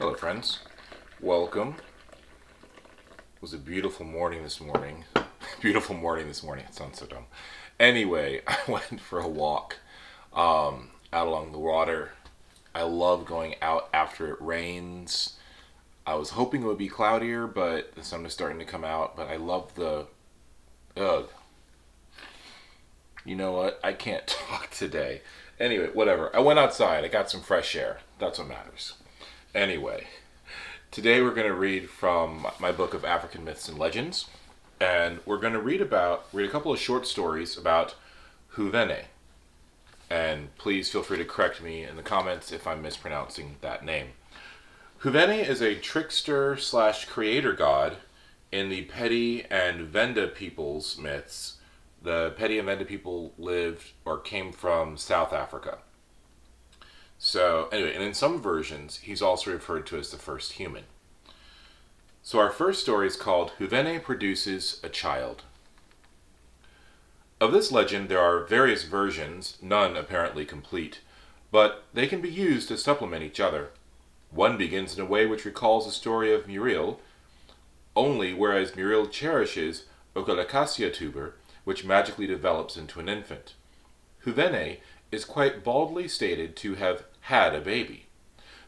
Hello, friends. Welcome. It was a beautiful morning this morning. Beautiful morning this morning. It sounds so dumb. Anyway, I went for a walk out along the water. I love going out after it rains. I was hoping it would be cloudier, but the sun is starting to come out. But I love the. Ugh. You know what? I can't talk today. Anyway, whatever. I went outside. I got some fresh air. That's what matters. Anyway, today we're going to read from my book of African Myths and Legends, and we're going to read a couple of short stories about Huveane. And please feel free to correct me in the comments if I'm mispronouncing that name. Huveane is a trickster slash creator god in the Pedi and Venda people's myths. The Pedi and Venda people lived or came from South Africa. So, anyway, and in some versions, he's also referred to as the first human. So our first story is called Huveane Produces a Child. Of this legend, there are various versions, none apparently complete, but they can be used to supplement each other. One begins in a way which recalls the story of Muriel, only whereas Muriel cherishes a colocasia tuber, which magically develops into an infant. Huveane is quite baldly stated to have had a baby.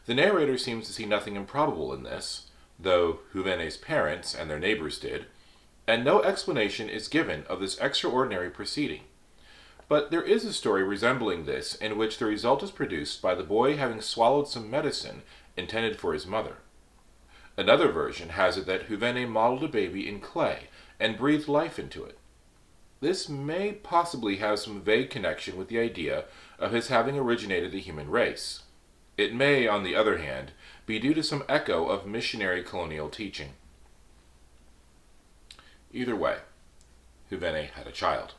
The narrator seems to see nothing improbable in this, though Huveane's parents and their neighbors did, and no explanation is given of this extraordinary proceeding. But there is a story resembling this in which the result is produced by the boy having swallowed some medicine intended for his mother. Another version has it that Huveane modeled a baby in clay and breathed life into it. This may possibly have some vague connection with the idea of his having originated the human race. It may, on the other hand, be due to some echo of missionary colonial teaching. Either way, Huveane had a child.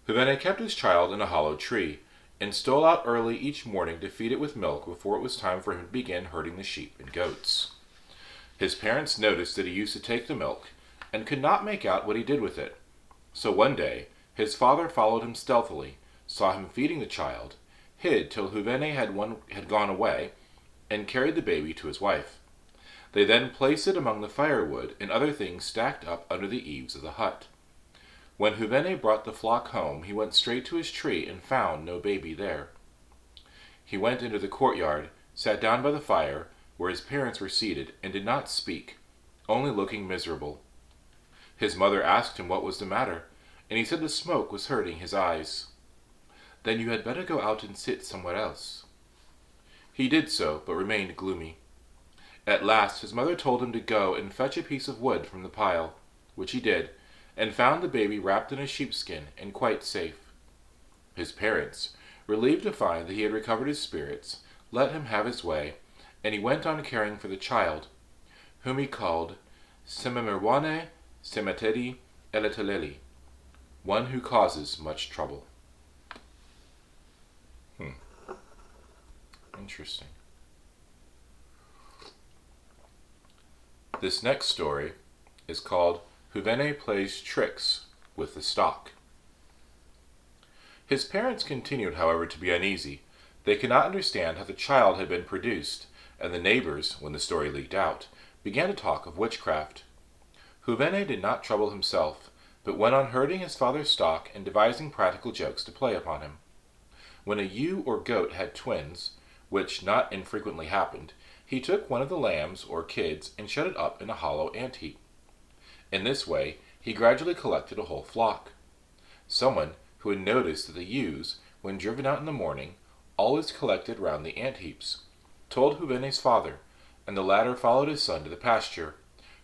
Huveane kept his child in a hollow tree, and stole out early each morning to feed it with milk before it was time for him to begin herding the sheep and goats. His parents noticed that he used to take the milk, and could not make out what he did with it. So one day, his father followed him stealthily, saw him feeding the child, hid till Huveane had gone away, and carried the baby to his wife. They then placed it among the firewood and other things stacked up under the eaves of the hut. When Huveane brought the flock home, he went straight to his tree and found no baby there. He went into the courtyard, sat down by the fire, where his parents were seated, and did not speak, only looking miserable. His mother asked him what was the matter, and he said the smoke was hurting his eyes. "Then you had better go out and sit somewhere else." He did so, but remained gloomy. At last his mother told him to go and fetch a piece of wood from the pile, which he did, and found the baby wrapped in a sheepskin and quite safe. His parents, relieved to find that he had recovered his spirits, let him have his way, and he went on caring for the child, whom he called Sememerwane Semetedi Eleteleli, one who causes much trouble. Interesting. This next story is called Huveane Plays Tricks with the Stock. His parents continued, however, to be uneasy. They could not understand how the child had been produced, and the neighbors, when the story leaked out, began to talk of witchcraft. Huveane did not trouble himself, but went on herding his father's stock and devising practical jokes to play upon him. When a ewe or goat had twins, which not infrequently happened, he took one of the lambs or kids and shut it up in a hollow ant-heap. In this way, he gradually collected a whole flock. Someone who had noticed that the ewes, when driven out in the morning, always collected round the ant-heaps, told Huveane's father, and the latter followed his son to the pasture,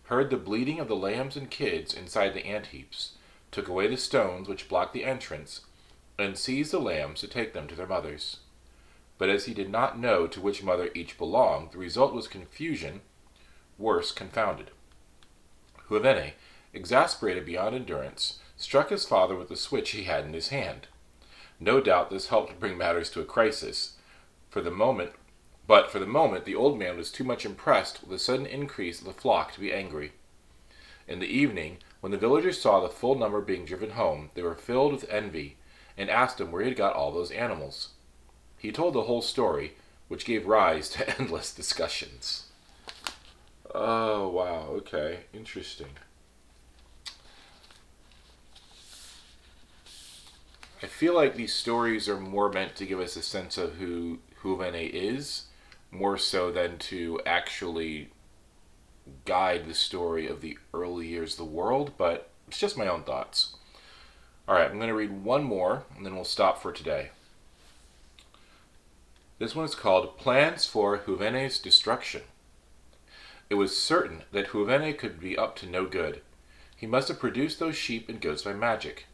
heard the bleating of the lambs and kids inside the ant-heaps, took away the stones which blocked the entrance, and seized the lambs to take them to their mothers. But as he did not know to which mother each belonged, the result was confusion, worse confounded. Huveane, exasperated beyond endurance, struck his father with the switch he had in his hand. No doubt this helped bring matters to a crisis. For the moment the old man was too much impressed with the sudden increase of the flock to be angry. In the evening, when the villagers saw the full number being driven home, they were filled with envy, and asked him where he had got all those animals. He told the whole story, which gave rise to endless discussions. Oh, wow, okay, interesting. I feel like these stories are more meant to give us a sense of who Huveane is, more so than to actually guide the story of the early years of the world, but it's just my own thoughts. Alright, I'm going to read one more, and then we'll stop for today. This one is called Plans for Juvene's Destruction. It was certain that Juvenile could be up to no good. He must have produced those sheep and goats by magic.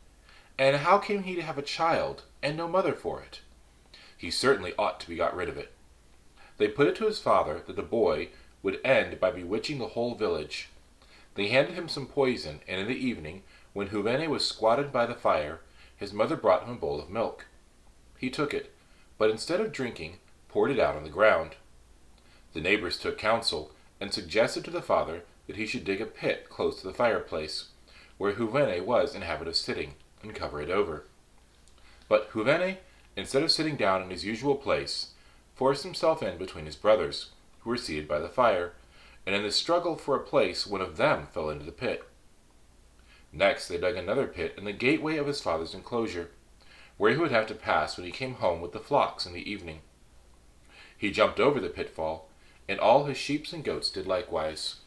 And how came he to have a child, and no mother for it? He certainly ought to be got rid of it. They put it to his father that the boy would end by bewitching the whole village. They handed him some poison, and in the evening, when Huveane was squatted by the fire, his mother brought him a bowl of milk. He took it, but instead of drinking, poured it out on the ground. The neighbors took counsel, and suggested to the father that he should dig a pit close to the fireplace, where Huveane was in habit of sitting, and cover it over. But Huveane, instead of sitting down in his usual place, forced himself in between his brothers, who were seated by the fire, and in the struggle for a place one of them fell into the pit. Next they dug another pit in the gateway of his father's enclosure, where he would have to pass when he came home with the flocks in the evening. He jumped over the pitfall, and all his sheep and goats did likewise.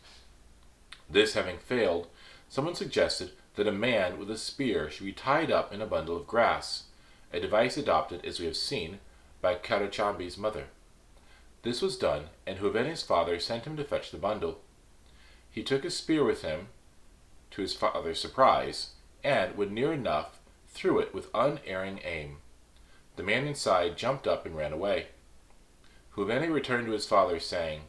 This having failed, someone suggested that a man with a spear should be tied up in a bundle of grass, a device adopted, as we have seen, by Carachambi's mother. This was done, and Juvene's father sent him to fetch the bundle. He took his spear with him, to his father's surprise, and, when near enough, threw it with unerring aim. The man inside jumped up and ran away. Huveane returned to his father, saying,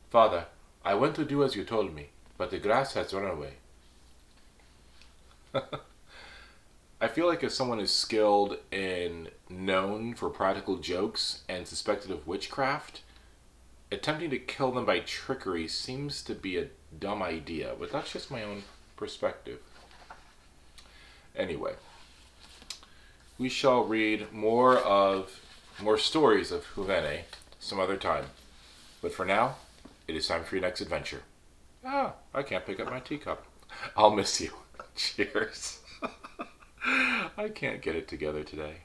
"Father, I went to do as you told me, but the grass has run away." I feel like if someone is skilled and known for practical jokes and suspected of witchcraft, attempting to kill them by trickery seems to be a dumb idea, but that's just my own perspective. Anyway, we shall read more stories of Huveane some other time. But for now, it is time for your next adventure. I can't pick up my teacup. I'll miss you. Cheers. I can't get it together today.